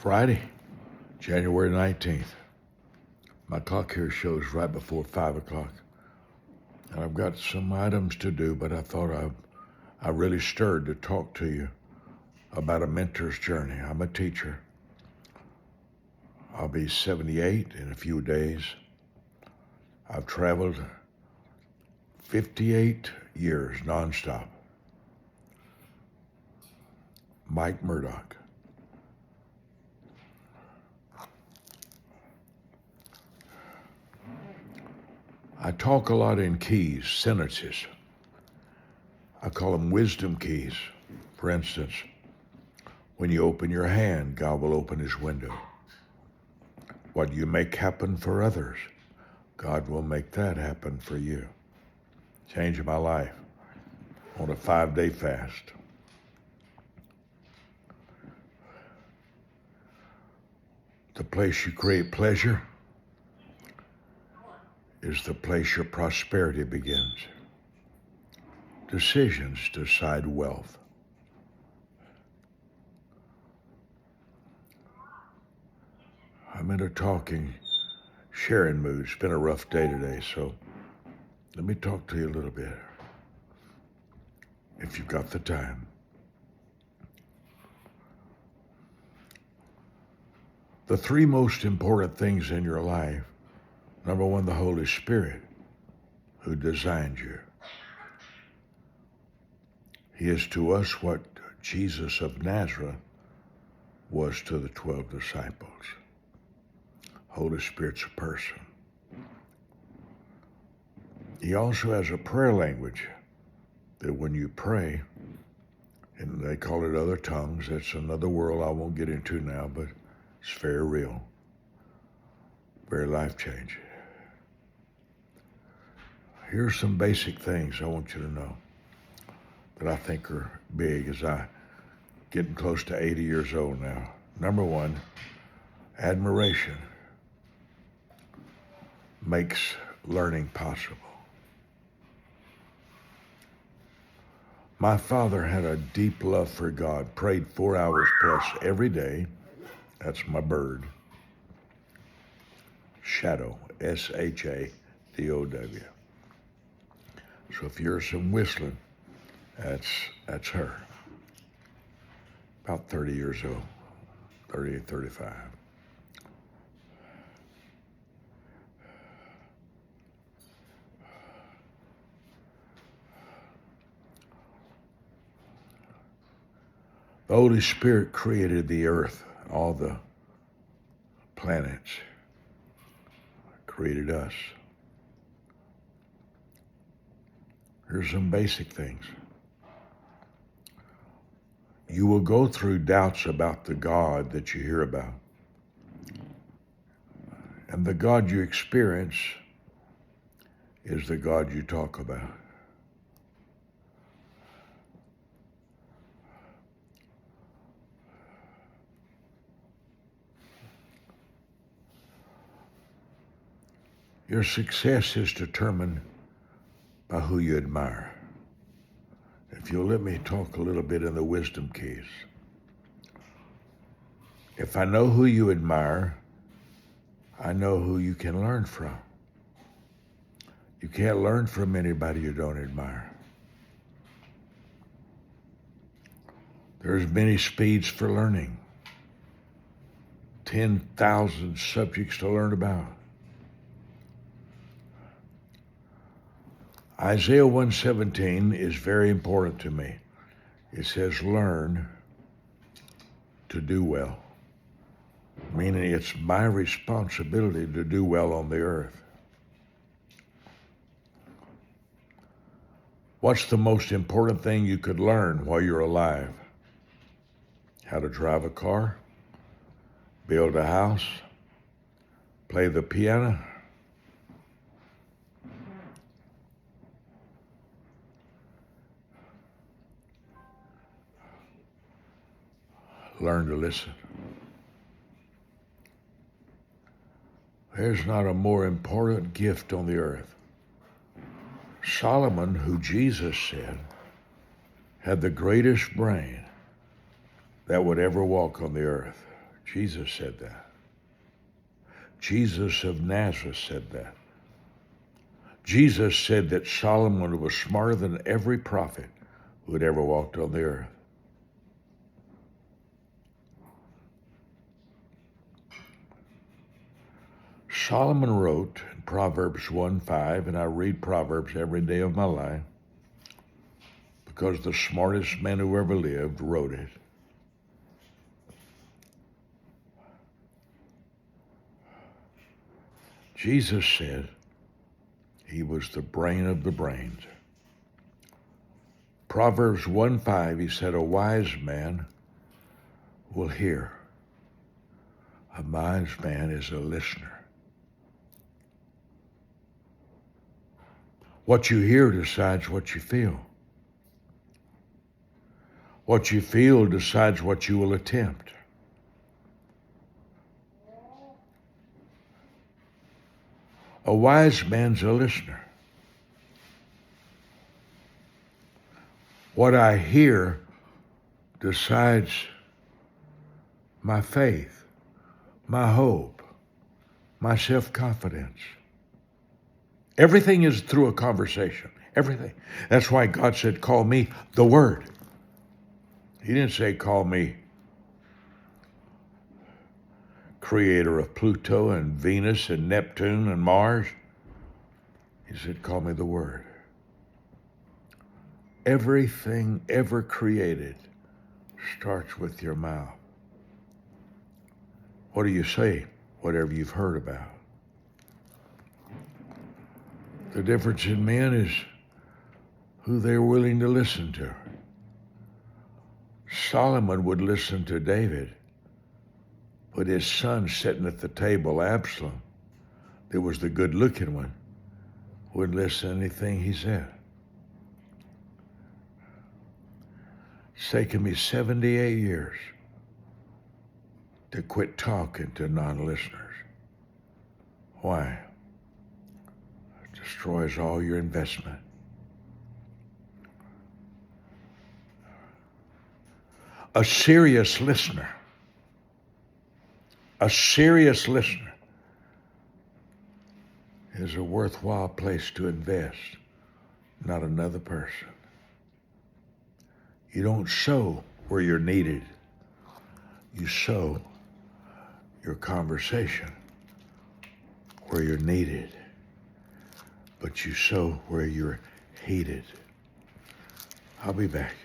Friday, January 19th. My clock here shows right before 5 o'clock. And I've got some items to do, but I thought I really stirred to talk to you about a mentor's journey. I'm a teacher. I'll be 78 in a few days. I've traveled 58 years nonstop. Murdock. I talk a lot in keys, sentences. I call them wisdom keys. For instance, when you open your hand, God will open his window. What you make happen for others, God will make that happen for you. Changed my life on a 5-day fast. The place you create pleasure is the place your prosperity begins. Decisions decide wealth. I'm in a talking, sharing mood. It's been a rough day today, so let me talk to you a little bit, if you've got the time. The three most important things in your life: number one, the Holy Spirit, who designed you. He is to us what Jesus of Nazareth was to the 12 disciples. Holy Spirit's a person. He also has a prayer language that when you pray, and they call it other tongues, that's another world I won't get into now, but it's very real, very life-changing. Here's some basic things I want you to know that I think are big as I getting close to 80 years old now. Number one, admiration makes learning possible. My father had a deep love for God, prayed 4 hours plus every day. That's my bird. Shadow, S-H-A-D-O-W. So if you're some whistling, that's her. About 30 years old, 38, 35. The Holy Spirit created the earth, all the planets, created us. Here's some basic things. You will go through doubts about the God that you hear about. And the God you experience is the God you talk about. Your success is determined by who you admire. If you'll let me talk a little bit in the wisdom keys. If I know who you admire, I know who you can learn from. You can't learn from anybody you don't admire. There's many speeds for learning. 10,000 subjects to learn about. Isaiah 1:17 is very important to me. It says, learn to do well, meaning it's my responsibility to do well on the earth. What's the most important thing you could learn while you're alive? How to drive a car, build a house, play the piano. Learn to listen. There's not a more important gift on the earth. Solomon, who Jesus said had the greatest brain that would ever walk on the earth. Jesus said that. Jesus of Nazareth said that. Jesus said that Solomon was smarter than every prophet who had ever walked on the earth. Solomon wrote in Proverbs 1:5, and I read Proverbs every day of my life because the smartest man who ever lived wrote it. Jesus said he was the brain of the brains. Proverbs 1:5, he said, a wise man will hear. A wise man is a listener. What you hear decides what you feel. What you feel decides what you will attempt. A wise man's a listener. What I hear decides my faith, my hope, my self-confidence. Everything is through a conversation. Everything. That's why God said, call me the Word. He didn't say, call me creator of Pluto and Venus and Neptune and Mars. He said, call me the Word. Everything ever created starts with your mouth. What do you say? Whatever you've heard about. The difference in men is who they're willing to listen to. Solomon would listen to David, but his son sitting at the table, Absalom, that was the good-looking one, wouldn't listen to anything he said. It's taken me 78 years to quit talking to non-listeners. Why? It destroys all your investment. A serious listener is a worthwhile place to invest, not another person. You don't sow where you're needed. You sow your conversation where you're needed, but you sow where you're hated. I'll be back.